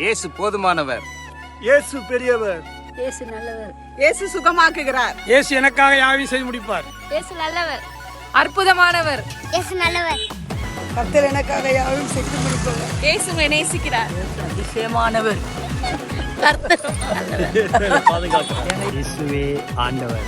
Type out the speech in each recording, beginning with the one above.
இயேசு போதுமானவர். இயேசு பெரியவர். இயேசு நல்லவர். இயேசு சுகமாக்குகிறார். இயேசு எனக்காக யாவையும் செய்து முடிப்பார். இயேசு நல்லவர். அற்புதமானவர். இயேசு நல்லவர். கர்த்தர் எனக்காக யாவையும் செய்து முடிப்பவர். இயேசுவை நேசிக்கிறார். அதிசயமானவர். இயேசுவே ஆண்டவர்.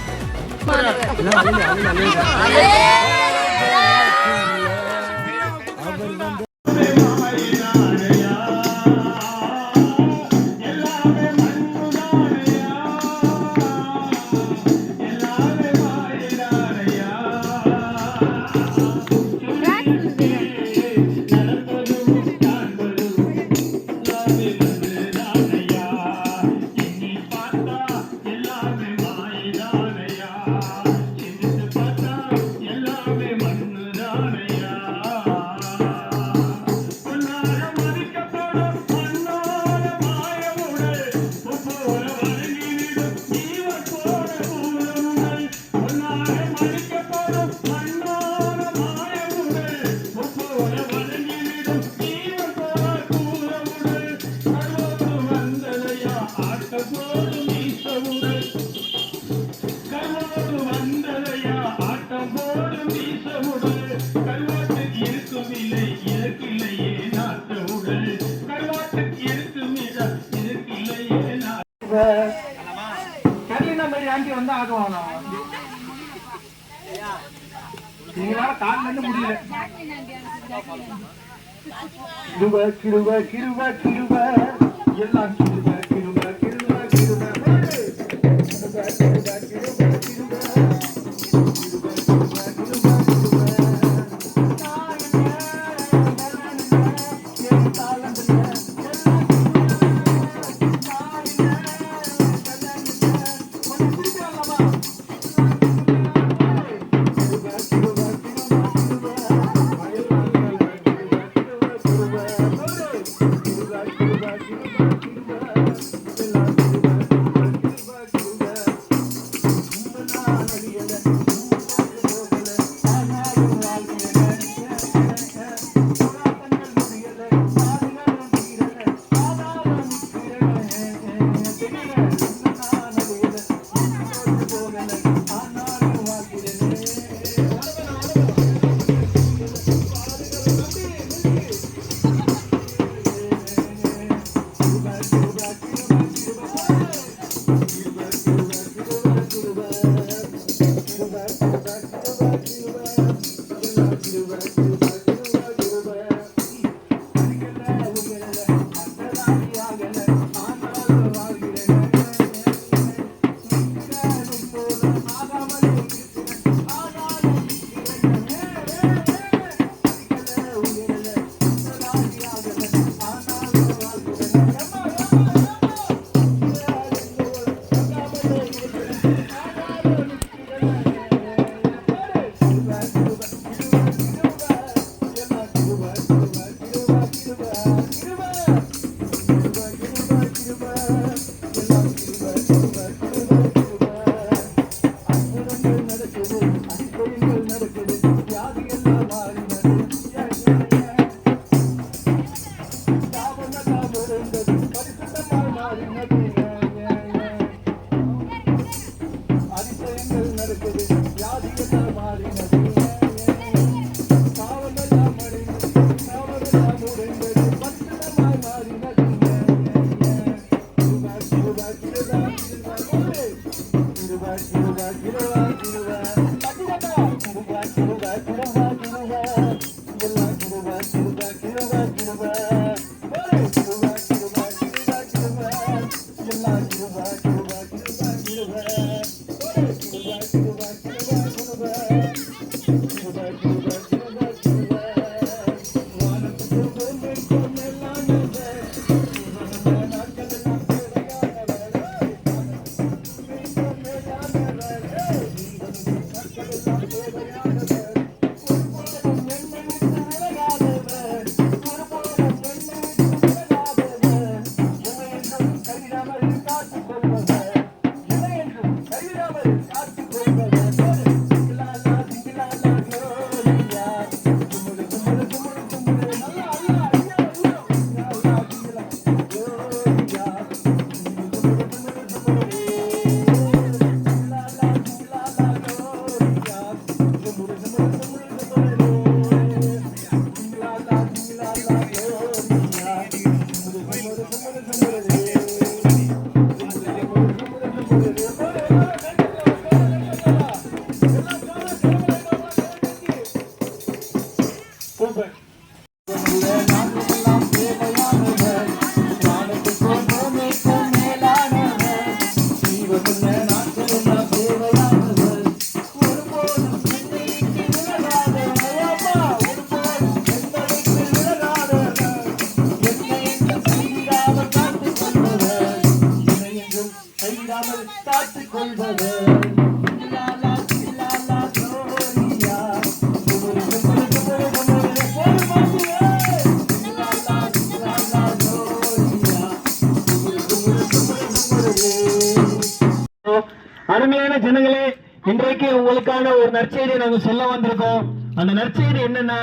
இன்னைக்கு உங்களுக்கான ஒரு நற்செய்தியை நாங்க சொல்ல வந்திருக்கோம். அந்த நற்செய்தி என்னன்னா,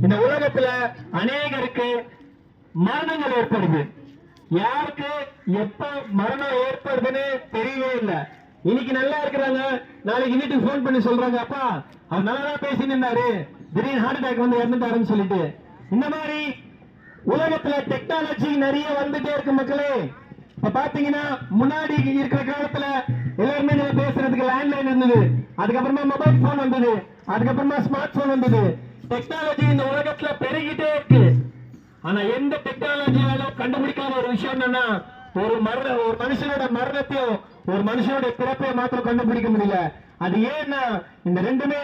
இந்த உலகத்துல அநேகருக்கு மரணங்கள் ஏற்படுது. யாருக்கு எப்ப மரணம் ஏற்படுதுன்னு தெரியவே இல்லை. இன்னைக்கு நல்லா இருக்கிறாங்க, நாளைக்கு வீட்டுக்கு போன் பண்ணி சொல்றாங்க, அப்பா அவர் நல்லா பேசிட்டு இருந்தாரு, திடீர்னு ஹார்ட் அட்டாக் வந்து இறந்துட்டாருன்னு சொல்லிட்டு. இந்த மாதிரி உலகத்துல டெக்னாலஜி நிறைய வந்துட்டே இருக்கு மக்களே. இப்ப பாத்தீங்கன்னா முன்னாடி இருக்கிற காலத்துல எல்லாருமே நம்ம பேசுறதுக்கு லேண்ட்லைன் இருந்தது, அதுக்கப்புறமா மொபைல் போன் வந்தது, அதுக்கப்புறமா ஸ்மார்ட் போன் வந்தது. டெக்னாலஜி இந்த உலகத்துல பெருகிட்டே இருக்கு. ஆனா எந்த டெக்னாலஜியாலும் கண்டுபிடிக்காத ஒரு விஷயம் என்னன்னா, ஒரு மனுஷனோட மரணத்தையும் ஒரு மனுஷனோட பிறப்பையும் மாத்திரம் கண்டுபிடிக்க முடியல. அது ஏன்னா இந்த ரெண்டுமே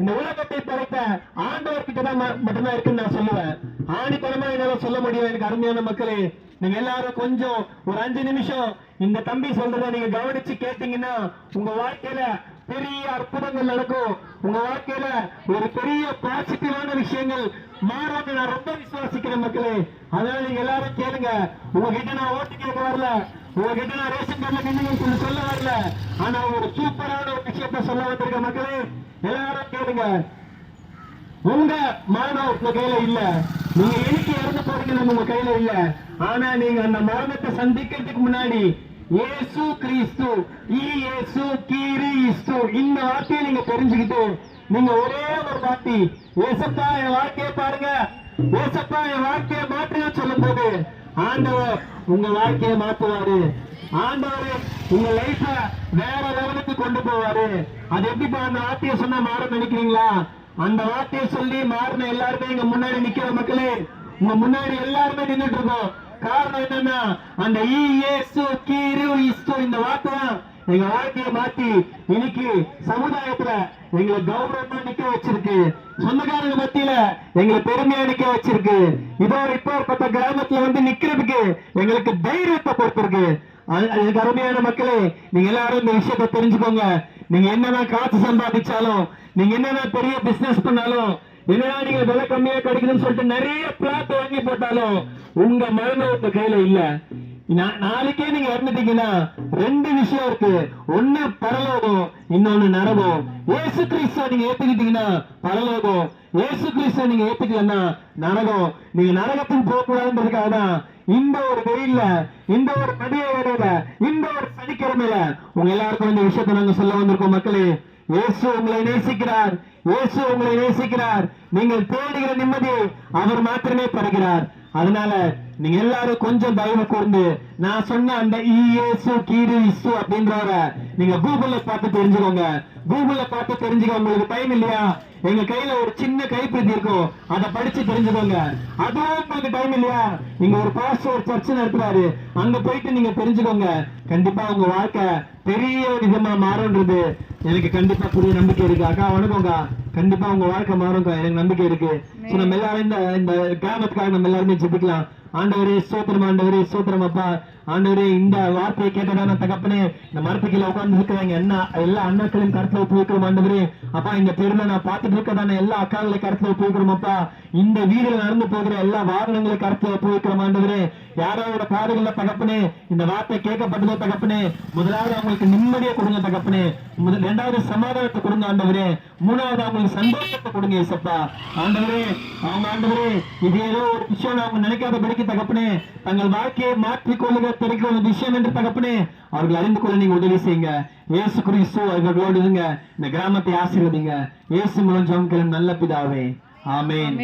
இந்த உலகத்தை படைத்த ஆண்டவர்கிட்ட தான் மட்டும்தான் இருக்குன்னு நான் சொல்லுவேன். ஆணித்தனமா என்னால சொல்ல முடியும். எனக்கு அருமையான மக்களே, நீங்க எல்லாரும் கொஞ்சம் ஒரு 5 நிமிஷம் இந்த தம்பி சொல்றத நீங்க கவனிச்சு கேட்டீங்கன்னா உங்க வாழ்க்கையில பெரிய அற்புதங்கள் நடக்கும். உங்க வாழ்க்கையில ஒரு பெரிய பாசிட்டிவான விஷயங்கள் மாறாம நான் ரொம்ப விசுவாசிக்கிறேன் மக்களே. அதனால நீங்க எல்லாரும் கேளுங்க. உங்ககிட்ட நான் ஓட்டு கேட்க வரல, உங்ககிட்ட நான் ரேஷன் கார்டுல நின்று சொல்ல வரல, ஆனா ஒரு சூப்பரான ஒரு விஷயத்த சொல்ல வந்திருக்க மக்களே. எல்லாரும் கேளுங்க. உங்க மரணம் உங்க கையில இல்ல, நீங்க எனக்கு இறந்து போறீங்கன்னு உங்க கையில இல்ல. ஆனா நீங்க அந்த மரணத்தை சந்திக்கிறதுக்கு முன்னாடி இயேசு கிறிஸ்து, இயேசு கிறிஸ்து இந்த வார்த்தையை நீங்க தெரிஞ்சுக்கிட்டு நீங்க ஒரே ஒரு வார்த்தை, ஏசப்பா என் வாழ்க்கையை பாருங்க, ஏசப்பா என் வாழ்க்கையை மாற்றுங்க சொல்லும் போது ஆண்டவர் உங்க வாழ்க்கையை மாற்றுவாரு. ஆண்டவர் உங்க லைஃப வேற லெவலுக்கு கொண்டு போவாரு. அது எப்படிப்பா அந்த வார்த்தையை சொன்னா மாற நினைக்கிறீங்களா? அந்த வார்த்தையை சொல்லி மாறின எல்லாருமே இங்க முன்னாடி நிக்கிற மக்களே, உங்க முன்னாடி எல்லாருமே நின்றுட்டு இருக்கோம். காரணம் என்னன்னா, அந்த இயேசு கிறிஸ்து இந்த வார்த்தை தான் எங்க வாழ்க்கையை மாத்தி இன்னைக்கு சமுதாயத்துல எங்களை கௌரவமா நிக்க வச்சிருக்கு, சொந்தக்காரங்க மத்தியில எங்களை பெருமையா நிக்க வச்சிருக்கு. இதோ இப்போ கிராமத்துல வந்து நிக்கிறதுக்கு எங்களுக்கு தைரியத்தை பொறுத்திருக்கு. எனக்கு அருமையான மக்களே, நீங்க எல்லாரும் இந்த விஷயத்தை தெரிஞ்சுக்கோங்க. நீங்க என்னதான் காசு சம்பாதிச்சாலும், நீங்க என்னதான் பெரிய பிசினஸ் பண்ணாலும், என்னடா நீங்க விலை கம்மியா கிடைக்குதுன்னு சொல்லிட்டு நிறைய பிளாட் வாங்கி போட்டாலும் உங்க மரணம் உங்க கையில இல்ல. நாளைக்கே நீங்க இறந்துட்டீங்கன்னா 2 விஷயம் இருக்கு. ஒண்ணு பரலோகம், இன்னொன்னு நரகம். இயேசு கிறிஸ்துவ நீங்க ஏத்துக்கிட்டீங்கன்னா பரலோகம், இயேசு கிறிஸ்துவ நீங்க ஏத்துக்கலன்னா நரகம். நீங்க நரகத்துக்கு போக கூடாதுன்றதுக்காக தான் இந்த ஒரு வெயில்ல, இந்த ஒரு மதிய வேளையில, இந்த ஒரு சனிக்கிழமையில உங்க எல்லாருக்கும் இந்த விஷயத்தை நாங்க சொல்ல வந்திருக்கோம் மக்களே. இயேசு உங்களை நேசிக்கிறார், இயேசு உங்களை நேசிக்கிறார். நீங்கள் தேடுகிற நிம்மதி அவர் மாத்திரமே தருகிறார். அதனால நீங்க எல்லாரும் கொஞ்சம் தயவு கூர்ந்து நான் சொன்ன அந்த இயேசு கிறிஸ்து அப்படின்றவர நீங்க கூகுள்ல பார்த்து தெரிஞ்சுக்கோங்க. கூகுள்ல பார்த்து தெரிஞ்சுக்க உங்களுக்கு டைம் இல்லையா? எங்க கையில ஒரு சின்ன கைப்பிரதி இருக்கும், அதை படிச்சு தெரிஞ்சுக்கோங்க. அதுவும் உங்களுக்கு டைம் இல்லையா? நீங்க ஒரு பாஸ்டர் சர்ச் நடத்துறாரு, அங்க போயிட்டு நீங்க தெரிஞ்சுக்கோங்க. கண்டிப்பா உங்க வாழ்க்கை பெரிய விதமா மாறும்ன்றது எனக்கு கண்டிப்பா புரிய நம்பிக்கை இருக்கு. அக்கா வணக்கம்க்கா, கண்டிப்பா உங்க வாழ்க்கை மாறும்க்கா, எனக்கு நம்பிக்கை இருக்கு. நம்ம எல்லாரும் இந்த கிராமத்துக்காக நம்ம எல்லாருமே ஜெபிக்கலாம். ஆண்டவரே சோத்திரம், ஆண்டவரே சோத்திரம் அப்பா. ஆண்டவரே இந்த வார்த்தையை கேட்டதான தகப்பனே, இந்த மரத்துக்கீழ உட்கார்ந்து இருக்கிறவங்க எல்லா அண்ணாக்களையும் கருத்துல ஒப்புவிக்கிறோம் ஆண்டவரே. அப்பா இந்த தெருல நான் பார்த்துட்டு இருக்கதான எல்லா அக்காங்களை கருத்துல ஒப்புவிக்கிறோம் அப்பா. இந்த வீடுல நடந்து போகிற எல்லா வாகனங்களை கருத்துல ஒப்புவிக்கிறோம் ஆண்டவரே. யாரோட பாதைகள்ல தகப்பனே இந்த வார்த்தை கேட்கப்பட்டதோ தகப்பனே, முதலாவது அவங்களுக்கு நிம்மதியை கொடுங்க தகப்பனே, 2வது சமாதானத்தை கொடுங்க ஆண்டவரே, 3வது அவங்களுக்கு சந்தோஷத்தை கொடுங்க ஏசப்பா. ஆண்டவரே அவங்க ஆண்டவரே இது ஏதோ ஒரு விஷயம் அவங்க நினைக்காதபடிக்கு தகப்பனே தங்கள் வாழ்க்கையை மாற்றிக்கொள்ளுக தெரிவிக்கிற ஒரு விஷயம் என்று தகப்பனே அவர்கள் அறிந்து கொள்ள நீங்க உதவி செய்யுங்க. இயேசு கிறிஸ்து அவர்களோடு இருங்க, இந்த கிராமத்தை ஆசீர்வதிங்க. இயேசு மூலம் ஜெபம் கேளும் நல்ல பிதாவே, ஆமென்.